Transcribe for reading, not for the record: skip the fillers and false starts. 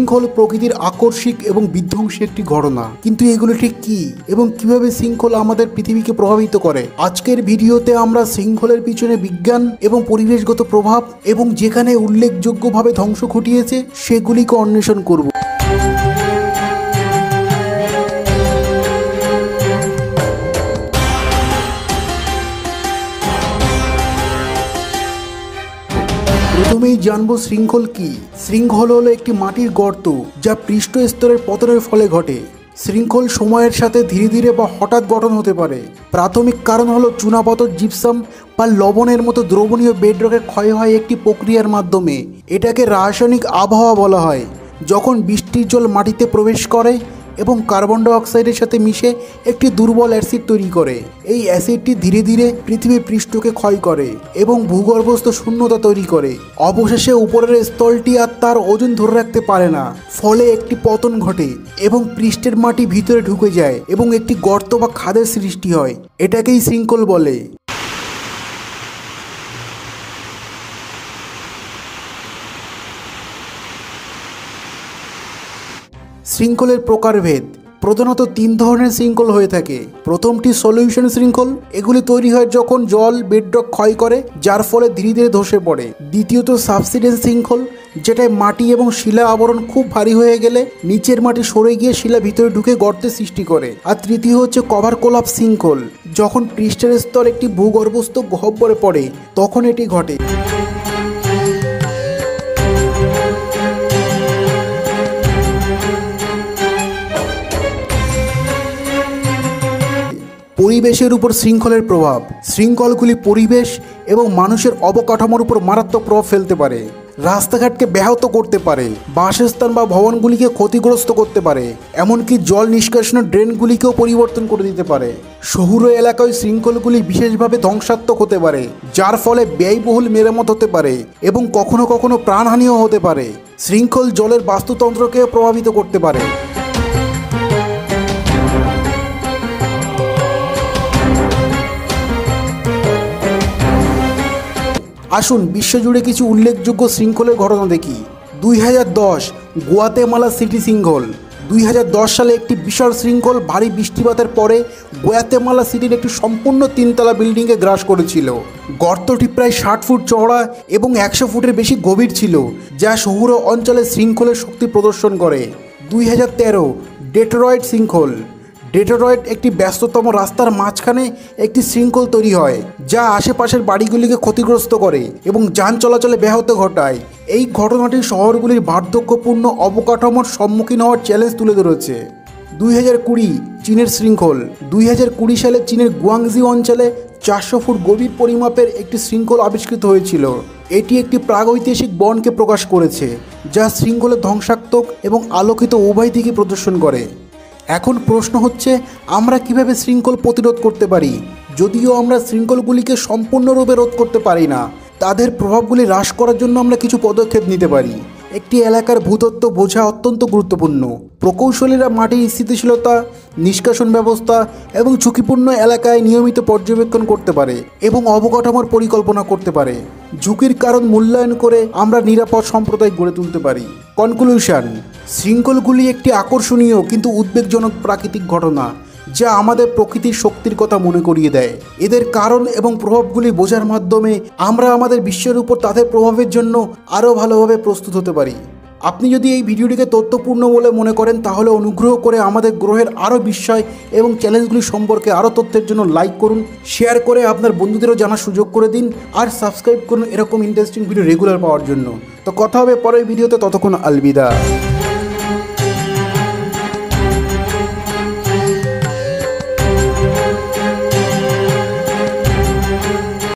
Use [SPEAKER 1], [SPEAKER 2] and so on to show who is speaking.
[SPEAKER 1] শৃঙ্খল প্রকৃতির আকস্মিক এবং বিধ্বংসী একটি ঘটনা, কিন্তু এগুলো ঠিক কি এবং কিভাবে শৃঙ্খল আমাদের পৃথিবীকে প্রভাবিত করে। আজকের ভিডিওতে আমরা শৃঙ্খলের পিছনে বিজ্ঞান এবং পরিবেশগত প্রভাব এবং যেখানে উল্লেখযোগ্যভাবে ধ্বংস ঘটিয়েছে সেগুলিকে অন্বেষণ করব। প্রথমেই জানবো শৃঙ্খল কি। শৃঙ্খল হলো একটি মাটির গর্ত যা পৃষ্ঠ স্তরের পতনের ফলে ঘটে। শৃঙ্খল সময়ের সাথে ধীরে ধীরে বা হঠাৎ গঠন হতে পারে। প্রাথমিক কারণ হলো চুনাপাথর, জিপসাম বা লবণের মতো দ্রবণীয় বেডরকের ক্ষয় হয় একটি প্রক্রিয়ার মাধ্যমে। এটাকে রাসায়নিক আবহাওয়া বলা হয়। যখন বৃষ্টির জল মাটিতে প্রবেশ করে এবং কার্বন ডাই অক্সাইডের সাথে মিশে একটি দুর্বল অ্যাসিড তৈরি করে, এই অ্যাসিডটি ধীরে ধীরে পৃথিবীর পৃষ্ঠকে ক্ষয় করে এবং ভূগর্ভস্থ শূন্যতা তৈরি করে। অবশেষে উপরের স্তরটি আর তার ওজন ধরে রাখতে পারে না, ফলে একটি পতন ঘটে এবং পৃষ্ঠের মাটি ভিতরে ঢুকে যায় এবং একটি গর্ত বা খাদের সৃষ্টি হয়। এটাকেই শৃঙ্খল বলে। শৃঙ্খলের প্রকারভেদ। প্রধানত তিন ধরনের শৃঙ্খল হয়ে থাকে। প্রথমটি সলিউশন শৃঙ্খল। এগুলি তৈরি হয় যখন জল বেডরক ক্ষয় করে, যার ফলে ধীরে ধীরে ধসে পড়ে। দ্বিতীয়ত সাবসিডেন্স শৃঙ্খল, যেটায় মাটি এবং শিলা আবরণ খুব ভারী হয়ে গেলে নিচের মাটি সরে গিয়ে শিলা ভিতরে ঢুকে গর্তের সৃষ্টি করে। আর তৃতীয় হচ্ছে কভার কোলাপস শৃঙ্খল। যখন পৃষ্ঠের স্তর একটি ভূগর্ভস্থ গহ্বরে পড়ে তখন এটি ঘটে। পরিবেশের উপর শৃঙ্খলের প্রভাব। শৃঙ্খলগুলি পরিবেশ এবং মানুষের অবকাঠামোর উপর মারাত্মক প্রভাব ফেলতে পারে। রাস্তাঘাটকে ব্যাহত করতে পারে, বাসস্থান বা ভবনগুলিকে ক্ষতিগ্রস্ত করতে পারে, এমনকি জল নিষ্কাশনের ড্রেনগুলিকেও পরিবর্তন করে দিতে পারে। শহুরে এলাকায় শৃঙ্খলগুলি বিশেষভাবে ধ্বংসাত্মক হতে পারে, যার ফলে ব্যয়বহুল মেরামত হতে পারে এবং কখনো কখনো প্রাণহানিও হতে পারে। শৃঙ্খল জলের বাস্তুতন্ত্রকেও প্রভাবিত করতে পারে। আসুন বিশ্বজুড়ে কিছু উল্লেখযোগ্য শৃঙ্খলের ঘটনা দেখি। 2010 গুয়াতেমালা সিটি শৃঙ্খল। 2010 সালে একটি বিশাল শৃঙ্খল ভারী বৃষ্টিপাতের পরে গুয়াতেমালা সিটির একটি সম্পূর্ণ 3তলা বিল্ডিংকে গ্রাস করেছিল। গর্তটি প্রায় 60 ফুট চওড়া এবং 100 ফুটের বেশি গভীর ছিল, যা শহুরে অঞ্চলে শৃঙ্খলের শক্তি প্রদর্শন করে। 2013 ডেট্রয়েট শৃঙ্খল। ডেট্রয়েট একটি ব্যস্ততম রাস্তার মাঝখানে একটি শৃঙ্খল তৈরি হয়, যা আশেপাশের বাড়িগুলিকে ক্ষতিগ্রস্ত করে এবং যান চলাচলে ব্যাহত ঘটায়। এই ঘটনাটি শহরগুলির বার্ধক্যপূর্ণ অবকাঠামোর সম্মুখীন হওয়ার চ্যালেঞ্জ তুলে ধরেছে। 2020 চীনের শৃঙ্খল। 2020 সালে চীনের গুয়াংজি অঞ্চলে 400 ফুট গভীর পরিমাপের একটি শৃঙ্খল আবিষ্কৃত হয়েছিল। এটি একটি প্রাগৈতিহাসিক বনকে প্রকাশ করেছে, যা শৃঙ্খলের ধ্বংসাত্মক এবং আলোকিত উভয় দিকই প্রদর্শন করে। এখন প্রশ্ন হচ্ছে, আমরা কিভাবে শৃঙ্খল প্রতিরোধ করতে পারি? যদিও আমরা শৃঙ্খলগুলিকে সম্পূর্ণরূপে রোধ করতে পারি না, তাদের প্রভাবগুলি হ্রাস করার জন্য আমরা কিছু পদক্ষেপ নিতে পারি। একটি এলাকার ভূতত্ত্ব বোঝা অত্যন্ত গুরুত্বপূর্ণ। প্রকৌশলীরা মাটির স্থিতিশীলতা, নিষ্কাশন ব্যবস্থা এবং ঝুঁকিপূর্ণ এলাকায় নিয়মিত পর্যবেক্ষণ করতে পারে এবং অবকাঠামোর পরিকল্পনা করতে পারে। ঝুঁকির কারণ মূল্যায়ন করে আমরা নিরাপদ সম্প্রদায় গড়ে তুলতে পারি। কনক্লুশন: শৃঙ্খলগুলি একটি আকর্ষণীয় কিন্তু উদ্বেগজনক প্রাকৃতিক ঘটনা, যা আমাদের প্রকৃতির শক্তির কথা মনে করিয়ে দেয়। এদের কারণ এবং প্রভাবগুলি বোঝার মাধ্যমে আমরা আমাদের বিশ্বের উপর তাদের প্রভাবের জন্য আরও ভালোভাবে প্রস্তুত হতে পারি। আপনি যদি এই ভিডিওটিকে তথ্যপূর্ণ বলে মনে করেন, তাহলে অনুগ্রহ করে আমাদের গ্রহের আরও বিস্ময় এবং চ্যালেঞ্জগুলি সম্পর্কে আরও তথ্যের জন্য লাইক করুন, শেয়ার করে আপনার বন্ধুদেরও জানার সুযোগ করে দিন, আর সাবস্ক্রাইব করুন এরকম ইন্টারেস্টিং ভিডিও রেগুলার পাওয়ার জন্য। তো কথা হবে পরের ভিডিওতে, ততক্ষণ আলবিদা।